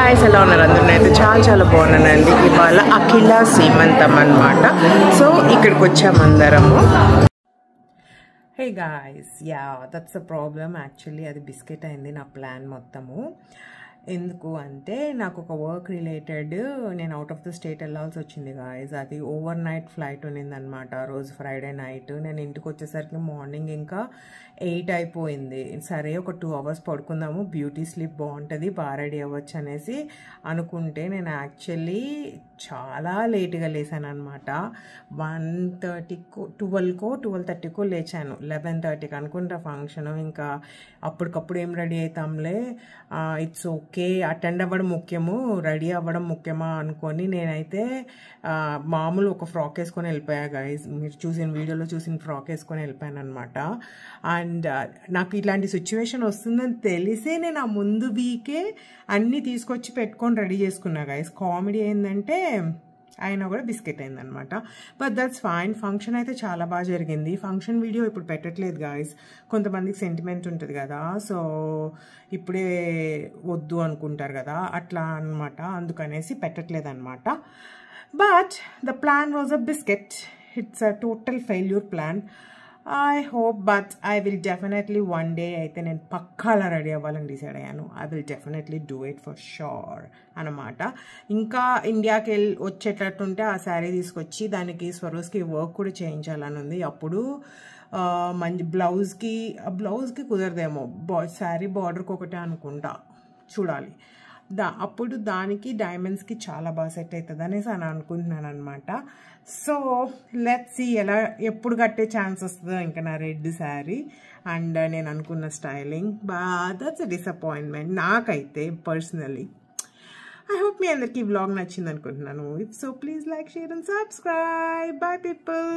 guys, ఎలా ఉన్నారు అందరూ? నేనైతే చాలా బాగున్నానండి. ఇవాళ అఖిల సీమంతం అన్నమాట. సో ఇక్కడికి వచ్చాము అందరము. Hey guys, yeah, that's a problem actually. అది బిస్కెట్ అయింది నా ప్లాన్ మొత్తము. ఎందుకు అంటే నాకు ఒక వర్క్ రిలేటెడ్ నేను అవుట్ ఆఫ్ ద స్టేట్ వెళ్ళాల్సి వచ్చింది గాయస్. అది ఓవర్ నైట్ ఫ్లైట్ ఉన్నిందనమాట రోజు ఫ్రైడే నైట్. నేను ఇంటికి వచ్చేసరికి మార్నింగ్ ఇంకా 8 అయిపోయింది. సరే ఒక 2 hours పడుకుందాము, బ్యూటీ స్లీప్ బాగుంటుంది, బాగా రెడీ అవ్వచ్చు అనేసి అనుకుంటే నేను యాక్చువల్లీ చాలా లేట్గా లేచాను అనమాట. 1:30కో 12:30కో లేచాను. 11:30కి అనుకుంటా ఫంక్షన్. ఇంకా అప్పటికప్పుడు ఏం రెడీ అవుతాంలే, ఇట్స్ ఓకే, అటెండ్ అవ్వడం ముఖ్యము, రెడీ అవ్వడం ముఖ్యమా అనుకొని నేనైతే మామూలు ఒక ఫ్రాక్ వేసుకొని వెళ్ళిపోయా గైజ్. మీరు వీడియోలో చూసిన ఫ్రాక్ వేసుకొని వెళ్ళిపోయాను అనమాట. అండ్ నాకు ఇట్లాంటి సిచ్యువేషన్ వస్తుందని తెలిసే నేను ఆ ముందు వీకే అన్నీ తీసుకొచ్చి పెట్టుకొని రెడీ చేసుకున్నా గైజ్. కామెడీ ఏంటంటే అయినా కూడా బిస్కెట్ అయిందనమాట. But that's fine. ఫంక్షన్ అయితే చాలా బాగా జరిగింది. ఫంక్షన్ వీడియో ఇప్పుడు పెట్టట్లేదు గాయస్, కొంతమందికి సెంటిమెంట్ ఉంటుంది కదా, సో ఇప్పుడే వద్దు అనుకుంటారు కదా, అట్లా అనమాట. అందుకనేసి పెట్టట్లేదు అనమాట. But the plan was a biscuit. It's a total failure plan. I hope, but I will definitely one day అయితే నేను పక్కాలా రెడీ అవ్వాలని డిసైడ్ అయ్యాను. I will definitely do it for sure అనమాట. ఇంకా ఇండియాకి వచ్చేటట్టుంటే ఆ శారీ తీసుకొచ్చి దానికి స్వరోస్కి వర్క్ కూడా చేయించాలని ఉంది. అప్పుడు మంచి బ్లౌజ్కి కుదరదేమో, శారీ బార్డర్కి ఒకటే అనుకుంటా, చూడాలి. అప్పుడు దానికి డైమండ్స్కి చాలా బాగా సెట్ అవుతుంది అనేసి అని అనుకుంటున్నాను అనమాట. సో లెట్స్ సీ ఎప్పుడు కట్టే ఛాన్స్ వస్తుందో ఇంకా నా రెడ్ శారీ అండ్ నేను అనుకున్న స్టైలింగ్. దట్స్ అ డిసప్పాయింట్మెంట్ నాకైతే పర్సనలీ. ఐ హోప్ మీ అందరికీ ఈ వ్లాగ్ నచ్చింది అనుకుంటున్నాను. If so please like, share and subscribe. By people.